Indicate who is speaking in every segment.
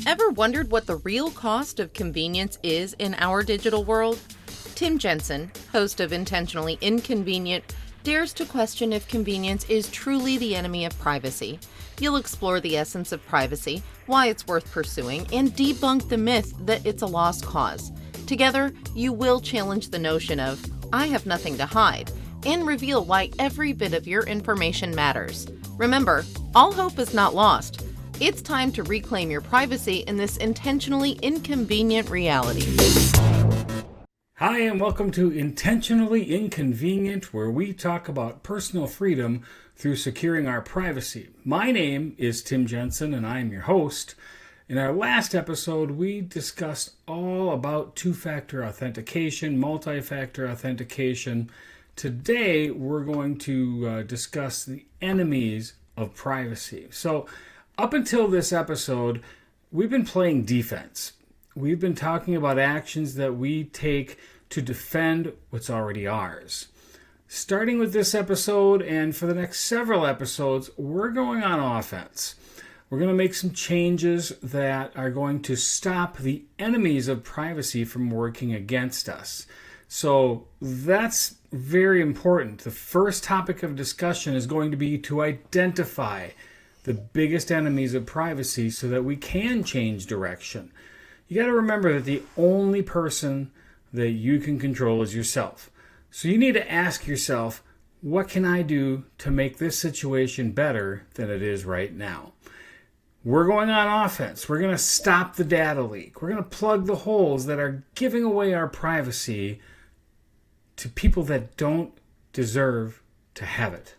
Speaker 1: Ever wondered what the real cost of convenience is in our digital world? Tim Jensen, host of Intentionally Inconvenient, dares to question if convenience is truly the enemy of privacy. You'll explore the essence of privacy, why it's worth pursuing, and debunk the myth that it's a lost cause. Together, you will challenge the notion of, I have nothing to hide, and reveal why every bit of your information matters. Remember, all hope is not lost. It's time to reclaim your privacy in this intentionally inconvenient reality.
Speaker 2: Hi, and welcome to Intentionally Inconvenient, where we talk about personal freedom through securing our privacy. My name is Tim Jensen, and I am your host. In our last episode, we discussed all about two-factor authentication, multi-factor authentication. Today, we're going to discuss the enemies of privacy. So, up until this episode, we've been playing defense. We've been talking about actions that we take to defend what's already ours. Starting with this episode and for the next several episodes, we're going on offense. We're going to make some changes that are going to stop the enemies of privacy from working against us. So that's very important. The first topic of discussion is going to be to identify the biggest enemies of privacy so that we can change direction. You got to remember that the only person that you can control is yourself. So you need to ask yourself, what can I do to make this situation better than it is right now? We're going on offense. We're going to stop the data leak. We're going to plug the holes that are giving away our privacy to people that don't deserve to have it.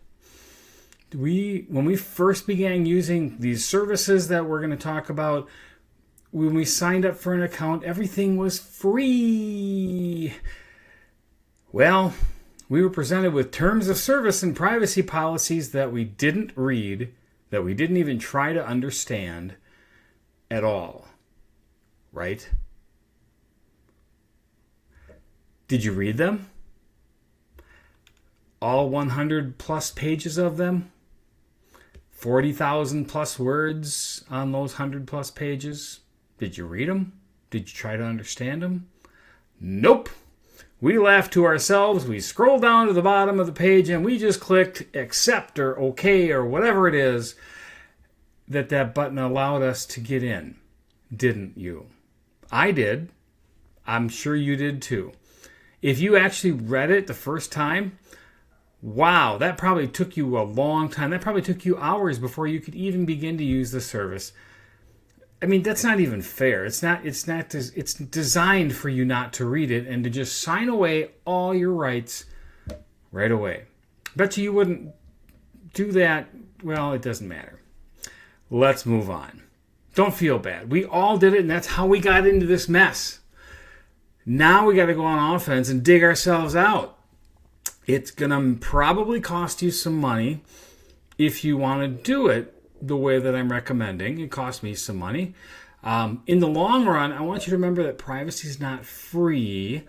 Speaker 2: When we first began using these services that we're going to talk about, when we signed up for an account, everything was free. Well, we were presented with terms of service and privacy policies that we didn't read, that we didn't even try to understand at all. Right? Did you read them? All 100 plus pages of them? 40,000 plus words on those 100 plus pages? Did you read them? Did you try to understand them? Nope. We laughed to ourselves. We scrolled down to the bottom of the page and we just clicked accept or okay or whatever it is that button allowed us to get in. Didn't you? I did. I'm sure you did too. If you actually read it the first time, wow, that probably took you a long time. That probably took you hours before you could even begin to use the service. I mean, that's not even fair. It's designed for you not to read it and to just sign away all your rights right away. Bet you wouldn't do that. Well, it doesn't matter. Let's move on. Don't feel bad. We all did it, and that's how we got into this mess. Now we got to go on offense and dig ourselves out. It's going to probably cost you some money if you want to do it the way that I'm recommending. It cost me some money. In the long run, I want you to remember that privacy is not free,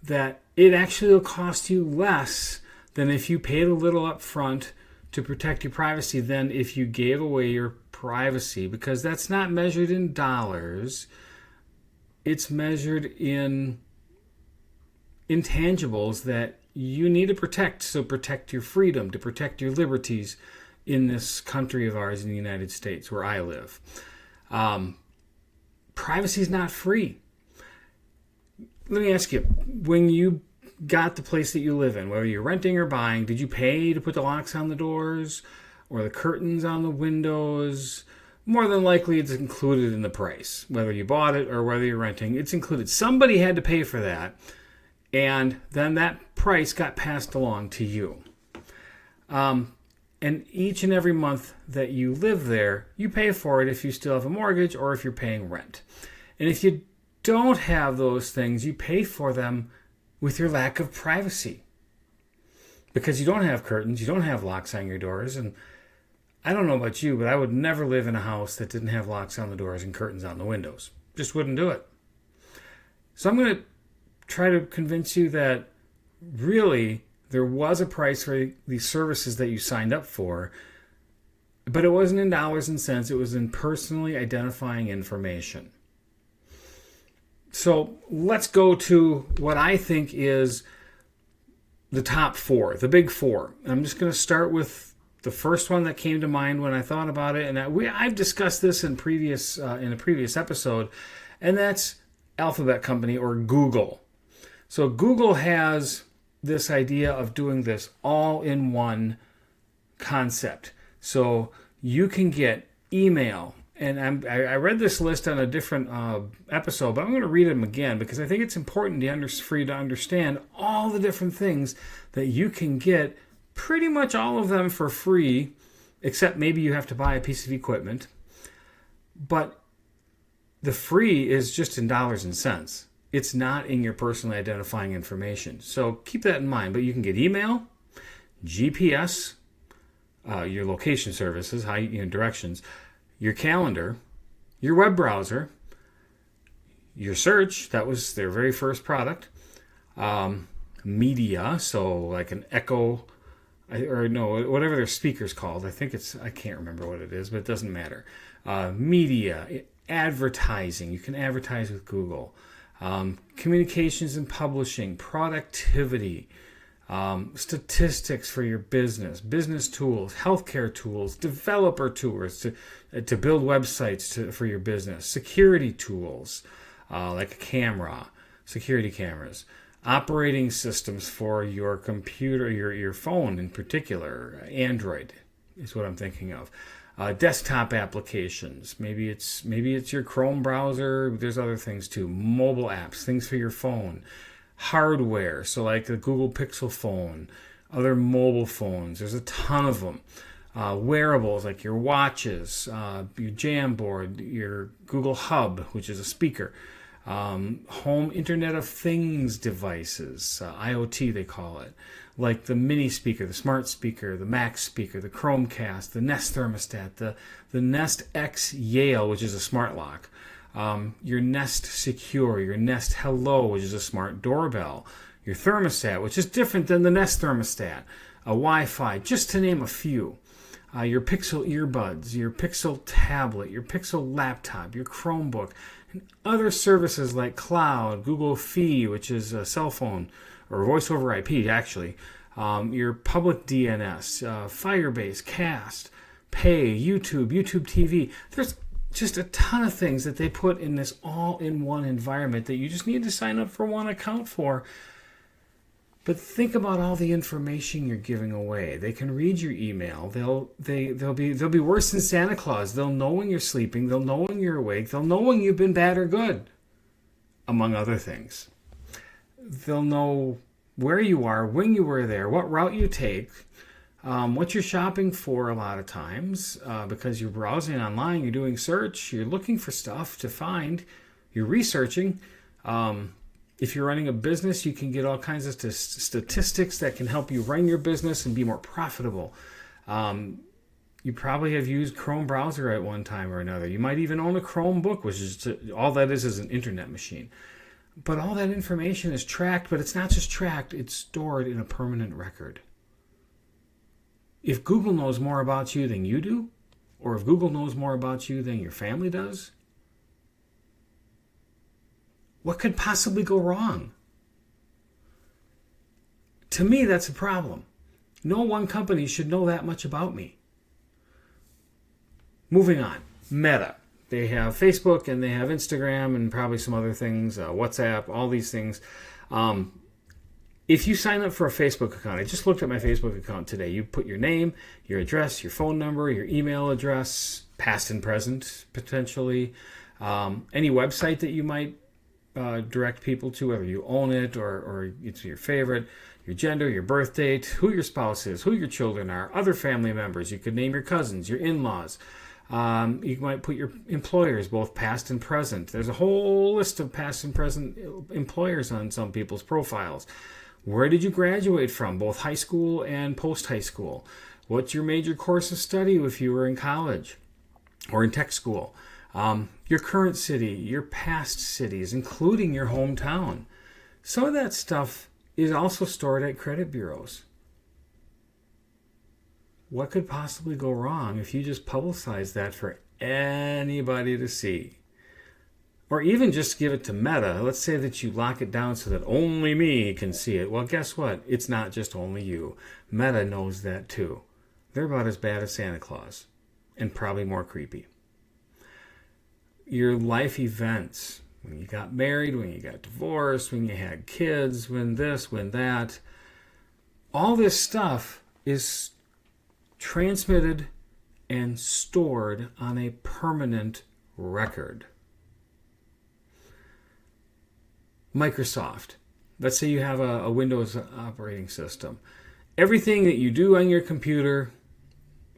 Speaker 2: that it actually will cost you less than if you paid a little up front to protect your privacy than if you gave away your privacy, because that's not measured in dollars. It's measured in intangibles that you need to protect. So protect your freedom, to protect your liberties in this country of ours in the United States where I live. Privacy is not free. Let me ask you, when you got the place that you live in, whether you're renting or buying, did you pay to put the locks on the doors or the curtains on the windows? More than likely it's included in the price. Whether you bought it or whether you're renting, it's included. Somebody had to pay for that. And then that price got passed along to you. And each and every month that you live there, you pay for it if you still have a mortgage or if you're paying rent. And if you don't have those things, you pay for them with your lack of privacy. Because you don't have curtains, you don't have locks on your doors. And I don't know about you, but I would never live in a house that didn't have locks on the doors and curtains on the windows. Just wouldn't do it. So I'm going to try to convince you that really there was a price for these services that you signed up for. But it wasn't in dollars and cents. It was in personally identifying information. So let's go to what I think is the top four, the big four. I'm just going to start with the first one that came to mind when I thought about it. And I've discussed this in a previous episode, and that's Alphabet Company, or Google. So Google has this idea of doing this all-in-one concept. So you can get email, and I read this list on a different episode, but I'm going to read them again because I think it's important for you to understand all the different things that you can get, pretty much all of them for free, except maybe you have to buy a piece of equipment. But the free is just in dollars and cents. It's not in your personally identifying information. So keep that in mind. But you can get email, GPS, your location services, directions, your calendar, your web browser, your search, that was their very first product, media, so like an Echo, or no, whatever their speaker's called. I can't remember what it is, but it doesn't matter. Media, advertising, you can advertise with Google, communications and publishing, productivity, statistics for your business tools, healthcare tools, developer tools to build websites for your business, security tools like a camera, security cameras, operating systems for your computer, your phone in particular, Android is what I'm thinking of. Desktop applications, maybe it's your Chrome browser. There's other things too, mobile apps, things for your phone. Hardware, so like the Google Pixel phone, other mobile phones, there's a ton of them. Wearables like your watches, your Jamboard, your Google Hub, which is a speaker, home Internet of Things devices, IoT they call it, like the mini speaker, the smart speaker, the Mac speaker, the Chromecast, the Nest thermostat, the Nest X Yale, which is a smart lock. Your Nest Secure, your Nest Hello, which is a smart doorbell, your thermostat, which is different than the Nest thermostat, a Wi-Fi, just to name a few. Your Pixel earbuds, your Pixel tablet, your Pixel laptop, your Chromebook, and other services like Cloud, Google Fi, which is a cell phone, or voice over IP actually, your public DNS, Firebase, Cast, Pay, YouTube TV. There's just a ton of things that they put in this all-in-one environment that you just need to sign up for one account for. But think about all the information you're giving away. They can read your email. They'll be worse than Santa Claus. They'll know when you're sleeping. They'll know when you're awake. They'll know when you've been bad or good, among other things. They'll know where you are, when you were there, what route you take, what you're shopping for a lot of times, because you're browsing online, you're doing search, you're looking for stuff to find, you're researching. If you're running a business, you can get all kinds of statistics that can help you run your business and be more profitable. You probably have used Chrome browser at one time or another. You might even own a Chromebook, which is all that is an internet machine. But all that information is tracked, but it's not just tracked, it's stored in a permanent record. If Google knows more about you than you do, or if Google knows more about you than your family does, what could possibly go wrong? To me, that's a problem. No one company should know that much about me. Moving on. Meta. They have Facebook and they have Instagram and probably some other things, WhatsApp, all these things. If you sign up for a Facebook account, I just looked at my Facebook account today. You put your name, your address, your phone number, your email address, past and present, potentially. Any website that you might direct people to, whether you own it or it's your favorite, your gender, your birth date, who your spouse is, who your children are, other family members. You could name your cousins, your in-laws. You might put your employers, both past and present. There's a whole list of past and present employers on some people's profiles. Where did you graduate from, both high school and post-high school? What's your major course of study if you were in college or in tech school? Your current city, your past cities, including your hometown. Some of that stuff is also stored at credit bureaus. What could possibly go wrong if you just publicize that for anybody to see? Or even just give it to Meta. Let's say that you lock it down so that only me can see it. Well, guess what? It's not just only you. Meta knows that too. They're about as bad as Santa Claus, and probably more creepy. Your life events, when you got married, when you got divorced, when you had kids, when this, when that, all this stuff is transmitted and stored on a permanent record. Microsoft. Let's say you have a Windows operating system. Everything that you do on your computer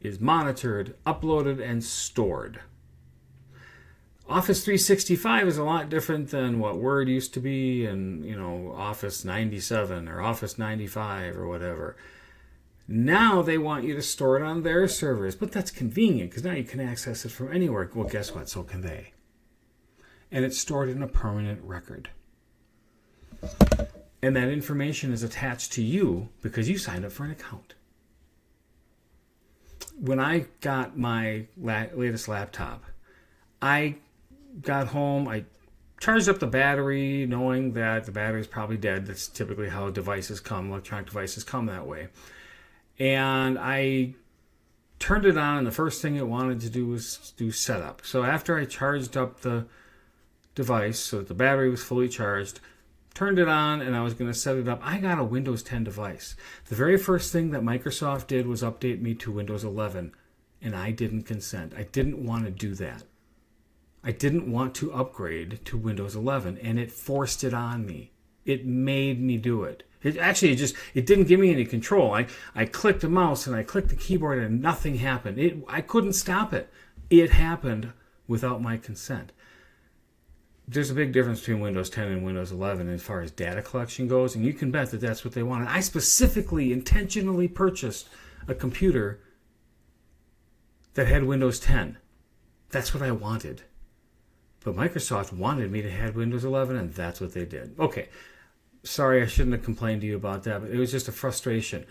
Speaker 2: is monitored, uploaded, and stored. Office 365 is a lot different than what Word used to be and, Office 97 or Office 95 or whatever. Now they want you to store it on their servers, but that's convenient because now you can access it from anywhere. Well, guess what? So can they. And it's stored in a permanent record. And that information is attached to you because you signed up for an account. When I got my latest laptop, I got home, I charged up the battery knowing that the battery is probably dead. That's typically how devices come, electronic devices come that way. And I turned it on, and the first thing it wanted to do was do setup. So after I charged up the device so that the battery was fully charged, turned it on, and I was going to set it up, I got a Windows 10 device. The very first thing that Microsoft did was update me to Windows 11, and I didn't consent. I didn't want to do that. I didn't want to upgrade to Windows 11, and it forced it on me. It made me do it. It didn't give me any control. I clicked the mouse and I clicked the keyboard and nothing happened. I couldn't stop it. It happened without my consent. There's a big difference between Windows 10 and Windows 11 as far as data collection goes, and you can bet that that's what they wanted. I specifically, intentionally purchased a computer that had Windows 10. That's what I wanted. But Microsoft wanted me to have Windows 11, and that's what they did. Okay, sorry, I shouldn't have complained to you about that, but it was just a frustration.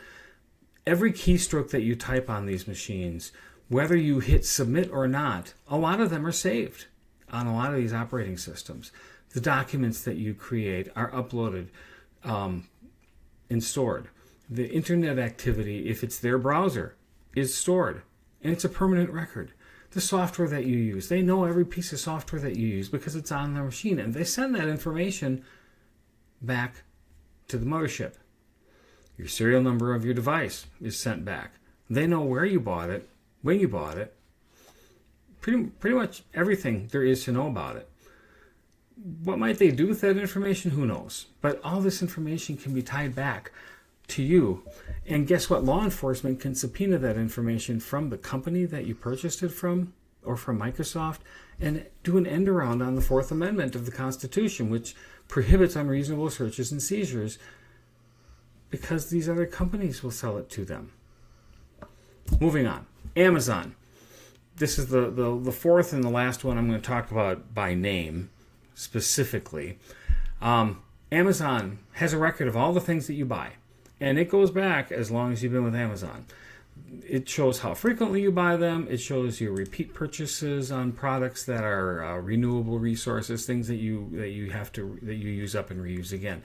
Speaker 2: Every keystroke that you type on these machines, whether you hit submit or not, a lot of them are saved on a lot of these operating systems. The documents that you create are uploaded and stored. The internet activity, if it's their browser, is stored, and it's a permanent record. The software that you use, they know every piece of software that you use because it's on their machine, and they send that information back to the mothership. Your serial number of your device is sent back. They know where you bought it, when you bought it, pretty much everything there is to know about it. What might they do with that information? Who knows? But all this information can be tied back to you. And guess what? Law enforcement can subpoena that information from the company that you purchased it from or from Microsoft and do an end around on the Fourth Amendment of the Constitution, which prohibits unreasonable searches and seizures because these other companies will sell it to them. Moving on. Amazon. This is the fourth and the last one I'm going to talk about by name specifically. Amazon has a record of all the things that you buy, and it goes back as long as you've been with Amazon. It shows how frequently you buy them. It shows your repeat purchases on products that are renewable resources, things that you use up and reuse again.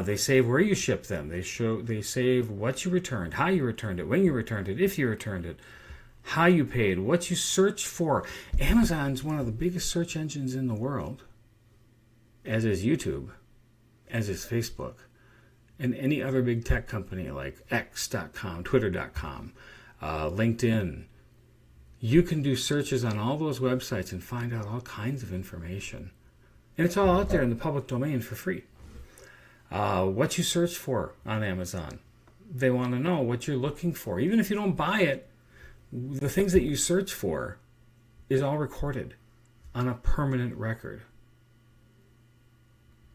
Speaker 2: They save where you ship them. They save what you returned, how you returned it, when you returned it, if you returned it, how you paid, what you searched for. Amazon's one of the biggest search engines in the world, as is YouTube, as is Facebook, and any other big tech company like X.com, Twitter.com, LinkedIn. You can do searches on all those websites and find out all kinds of information. And it's all out there in the public domain for free. What you search for on Amazon. They want to know what you're looking for. Even if you don't buy it, the things that you search for is all recorded on a permanent record.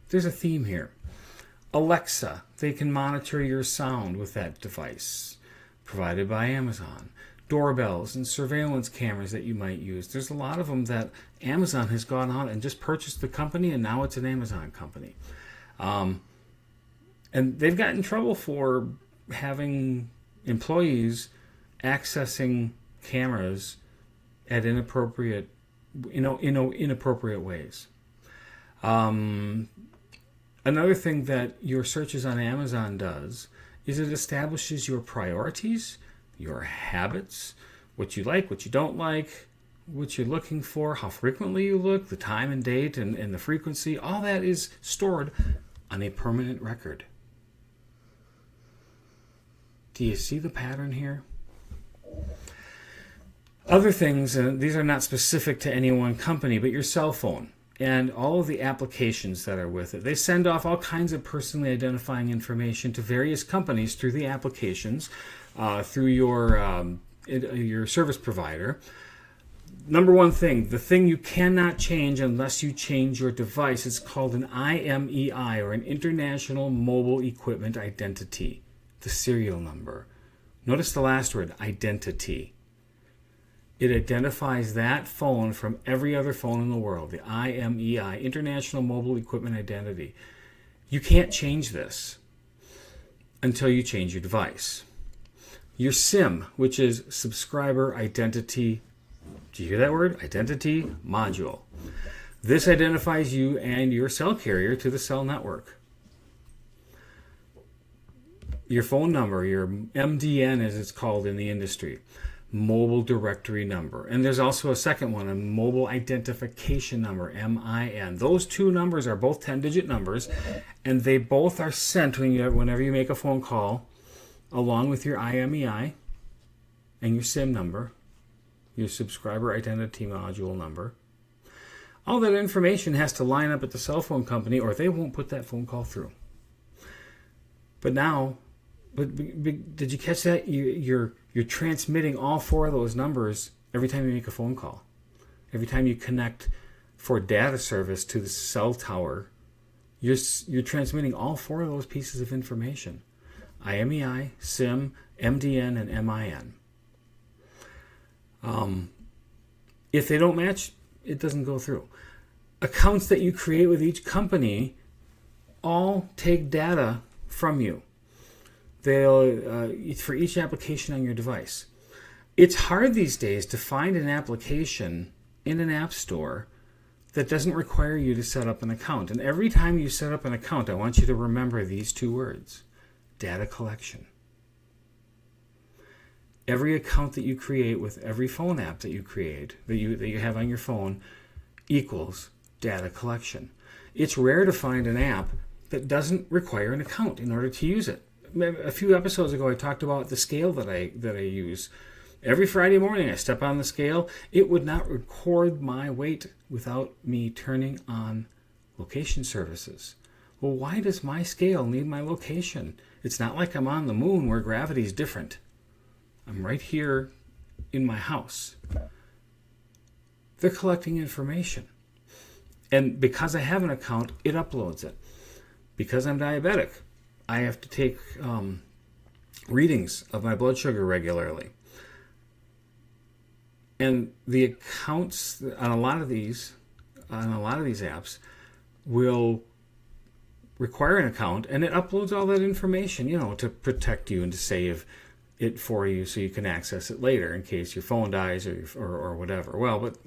Speaker 2: There's a theme here. Alexa, they can monitor your sound with that device, provided by Amazon. Doorbells and surveillance cameras that you might use. There's a lot of them that Amazon has gone out and just purchased the company, and now it's an Amazon company. And they've got in trouble for having employees accessing cameras at inappropriate ways. Another thing that your searches on Amazon does is it establishes your priorities, your habits, what you like, what you don't like, what you're looking for, how frequently you look, the time and date and the frequency. All that is stored on a permanent record. Do you see the pattern here? Other things, these are not specific to any one company, but your cell phone and all of the applications that are with it. They send off all kinds of personally identifying information to various companies through the applications, through your service provider. Number one thing, the thing you cannot change unless you change your device, is called an IMEI, or an International Mobile Equipment Identity, the serial number. Notice the last word, identity. It identifies that phone from every other phone in the world, the IMEI, International Mobile Equipment Identity. You can't change this until you change your device. Your SIM, which is Subscriber Identity, do you hear that word? Identity Module. This identifies you and your cell carrier to the cell network. Your phone number, your MDN as it's called in the industry, Mobile Directory Number. And there's also a second one, a Mobile Identification Number, MIN. Those two numbers are both 10-digit numbers, and they both are sent whenever you make a phone call, along with your IMEI and your SIM number, your Subscriber Identity Module number. All that information has to line up at the cell phone company, or they won't put that phone call through. But did you catch that? You're transmitting all four of those numbers every time you make a phone call. Every time you connect for data service to the cell tower, you're transmitting all four of those pieces of information. IMEI, SIM, MDN, and MIN. If they don't match, it doesn't go through. Accounts that you create with each company all take data from you. They'll for each application on your device. It's hard these days to find an application in an app store that doesn't require you to set up an account. And every time you set up an account, I want you to remember these two words: data collection. Every account that you create with every phone app that you create, that you have on your phone, equals data collection. It's rare to find an app that doesn't require an account in order to use it. A few episodes ago, I talked about the scale that I use. Every Friday morning, I step on the scale. It would not record my weight without me turning on location services. Well, why does my scale need my location? It's not like I'm on the moon where gravity is different. I'm right here in my house. They're collecting information. And because I have an account, it uploads it. Because I'm diabetic, I have to take readings of my blood sugar regularly. And the accounts on a lot of these apps will require an account, and it uploads all that information, to protect you and to save it for you so you can access it later in case your phone dies or whatever. Well, but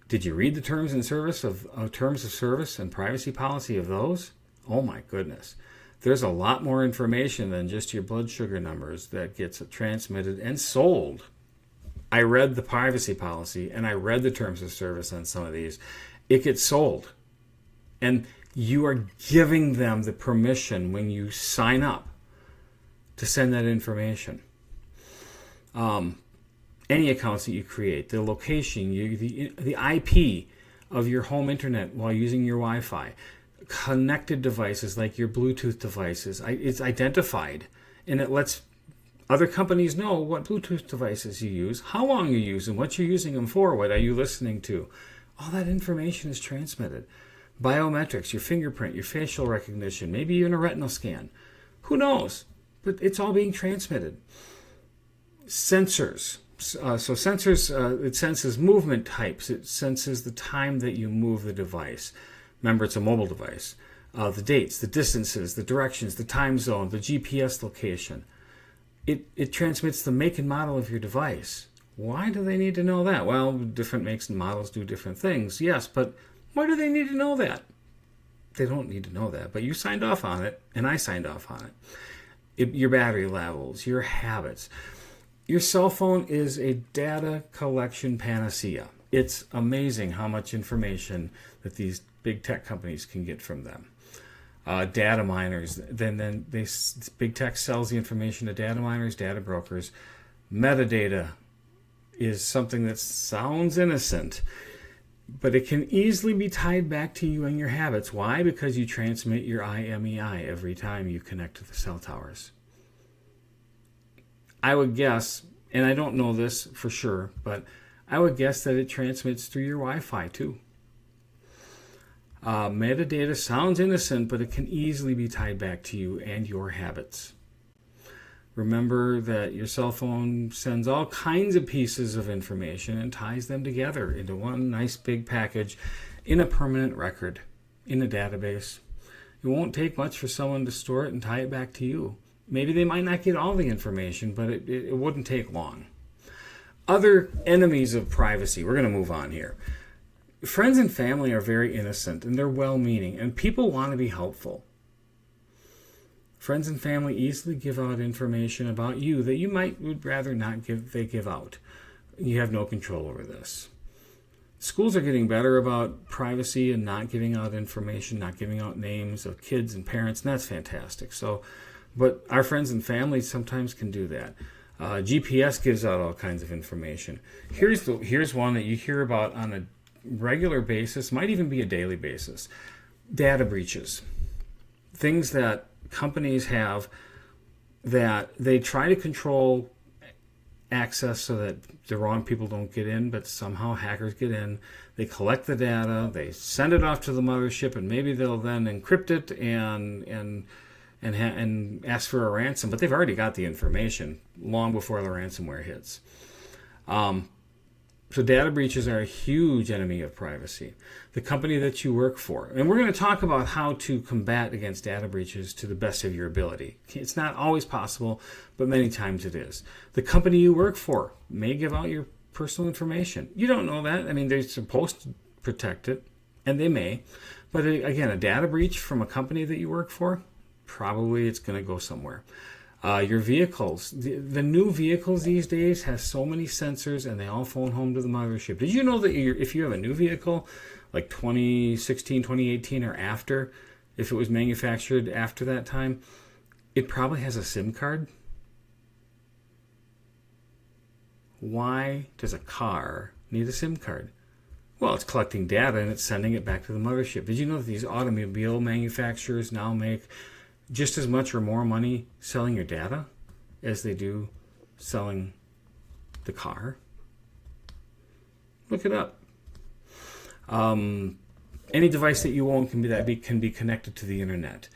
Speaker 2: did you read the terms of service and privacy policy of those? Oh my goodness. There's a lot more information than just your blood sugar numbers that gets transmitted and sold. I read the privacy policy and I read the terms of service on some of these. It gets sold. And you are giving them the permission when you sign up to send that information. Any accounts that you create, the location, the IP of your home internet while using your Wi-Fi, connected devices like your Bluetooth devices, it's identified, and it lets other companies know what Bluetooth devices you use, how long you use them, what you're using them for, what are you listening to. All that information is transmitted. Biometrics, your fingerprint, your facial recognition, maybe even a retinal scan. Who knows? But it's all being transmitted. Sensors. It senses movement types. It senses the time that you move the device. Remember, it's a mobile device. The dates, the distances, the directions, the time zone, the GPS location. It transmits the make and model of your device. Why do they need to know that? Well, different makes and models do different things, yes, but why do they need to know that? They don't need to know that, but you signed off on it, and I signed off on it. Your battery levels, your habits. Your cell phone is a data collection panacea. It's amazing how much information that these big tech companies can get from them. Data miners, then big tech sells the information to data miners, data brokers. Metadata is something that sounds innocent, but it can easily be tied back to you and your habits. Why? Because you transmit your IMEI every time you connect to the cell towers. I would guess, and I don't know this for sure, but I would guess that it transmits through your Wi-Fi too. Metadata sounds innocent, but it can easily be tied back to you and your habits. Remember that your cell phone sends all kinds of pieces of information and ties them together into one nice big package in a permanent record, in a database. It won't take much for someone to store it and tie it back to you. Maybe they might not get all the information, but it wouldn't take long. Other enemies of privacy. We're going to move on here. Friends and family are very innocent and they're well-meaning, and people want to be helpful. Friends and family easily give out information about you that you would rather not give out. You have no control over this. Schools are getting better about privacy and not giving out information, not giving out names of kids and parents, and that's fantastic. But our friends and family sometimes can do that. GPS gives out all kinds of information. Here's one that you hear about on a regular basis, might even be a daily basis. Data breaches. Things that companies have that they try to control access so that the wrong people don't get in, but somehow hackers get in. They collect the data, they send it off to the mothership, and maybe they'll then encrypt it and ask for a ransom, but they've already got the information long before the ransomware hits. So data breaches are a huge enemy of privacy. The company that you work for, and we're going to talk about how to combat against data breaches to the best of your ability. It's not always possible, but many times it is. The company you work for may give out your personal information. You don't know that. I mean, they're supposed to protect it, and they may. But again, a data breach from a company that you work for, probably it's going to go somewhere. Your vehicles. The new vehicles these days have so many sensors, and they all phone home to the mothership. Did you know that if you have a new vehicle, like 2016, 2018 or after, if it was manufactured after that time, it probably has a SIM card? Why does a car need a SIM card? Well, it's collecting data and it's sending it back to the mothership. Did you know that these automobile manufacturers now make just as much or more money selling your data as they do selling the car? Look it up. Any device that you own can be connected to the internet,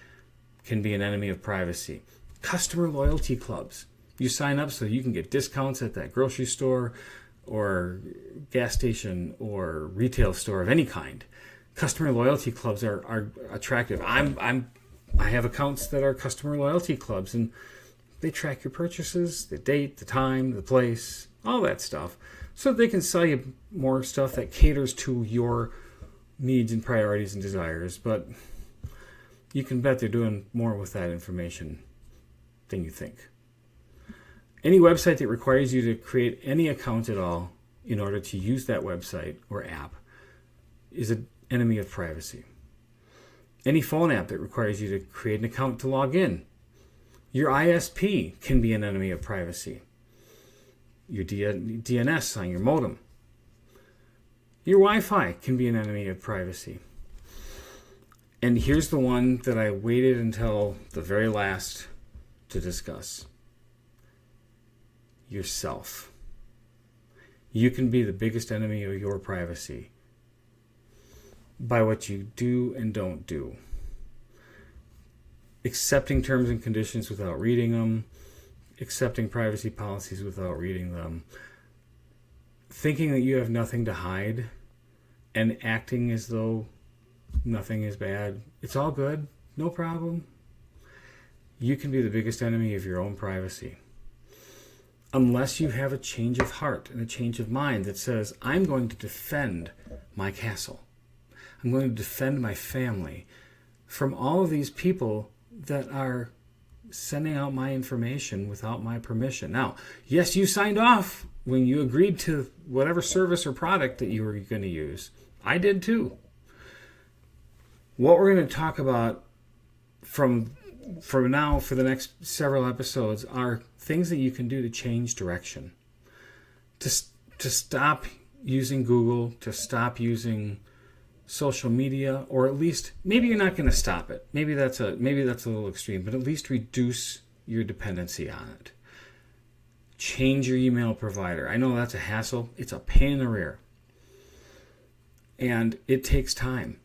Speaker 2: can be an enemy of privacy. Customer loyalty clubs. You sign up so you can get discounts at that grocery store or gas station or retail store of any kind. Customer loyalty clubs are attractive. I have accounts that are customer loyalty clubs, and they track your purchases, the date, the time, the place, all that stuff, so they can sell you more stuff that caters to your needs and priorities and desires. But you can bet they're doing more with that information than you think. Any website that requires you to create any account at all in order to use that website or app is an enemy of privacy. Any phone app that requires you to create an account to log in. Your ISP can be an enemy of privacy. Your DNS on your modem. Your Wi-Fi can be an enemy of privacy. And here's the one that I waited until the very last to discuss. Yourself. You can be the biggest enemy of your privacy by what you do and don't do. Accepting terms and conditions without reading them, accepting privacy policies without reading them, thinking that you have nothing to hide, and acting as though nothing is bad. It's all good, no problem. You can be the biggest enemy of your own privacy. unless you have a change of heart and a change of mind that says, I'm going to defend my castle. I'm going to defend my family from all of these people that are sending out my information without my permission. Now, yes, you signed off when you agreed to whatever service or product that you were going to use. I did too. What we're going to talk about from now for the next several episodes are things that you can do to change direction, to stop using Google, to stop using social media, or at least maybe you're not going to stop it. Maybe that's a little extreme, but at least reduce your dependency on it. Change your email provider. I know that's a hassle. It's a pain in the rear. And it takes time.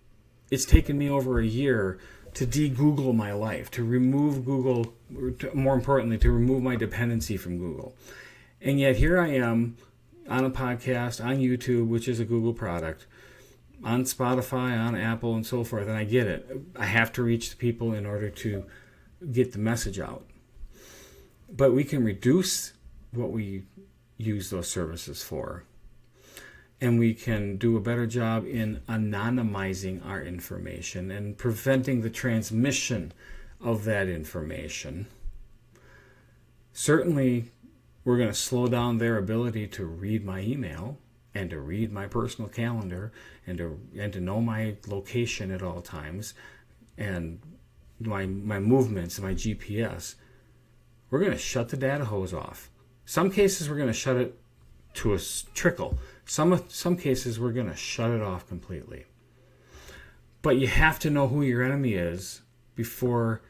Speaker 2: It's taken me over a year to de-Google my life, to remove Google, or more importantly, to remove my dependency from Google. And yet here I am on a podcast, on YouTube, which is a Google product, on Spotify, on Apple, and so forth, and I get it. I have to reach the people in order to get the message out. But we can reduce what we use those services for, and we can do a better job in anonymizing our information and preventing the transmission of that information. Certainly, we're going to slow down their ability to read my email and to read my personal calendar and to know my location at all times and my movements and my GPS. We're going to shut the data hose off. Some cases we're going to shut it to a trickle. Some cases we're going to shut it off completely. But you have to know who your enemy is before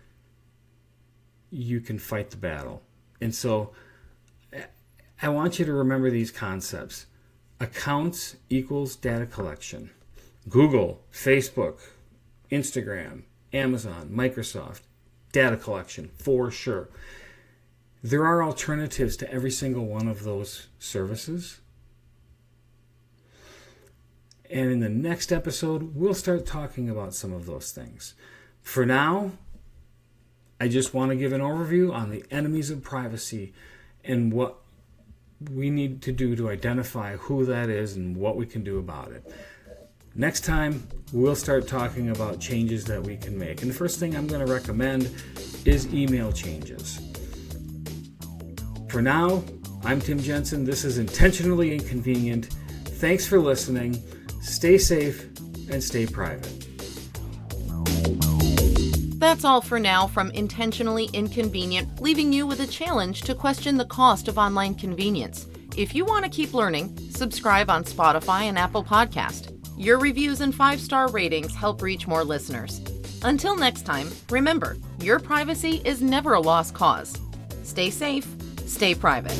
Speaker 2: you can fight the battle. And so I want you to remember these concepts. Accounts equals data collection. Google, Facebook, Instagram, Amazon, Microsoft, data collection, for sure. There are alternatives to every single one of those services. And in the next episode, we'll start talking about some of those things. For now, I just want to give an overview on the enemies of privacy and what we need to do to identify who that is and what we can do about it. Next time, we'll start talking about changes that we can make. And the first thing I'm going to recommend is email changes. For now, I'm Tim Jensen. This is Intentionally Inconvenient. Thanks for listening. Stay safe and stay private.
Speaker 1: That's all for now from Intentionally Inconvenient, leaving you with a challenge to question the cost of online convenience. If you want to keep learning, subscribe on Spotify and Apple Podcast. Your reviews and 5-star ratings help reach more listeners. Until next time, remember, your privacy is never a lost cause. Stay safe, stay private.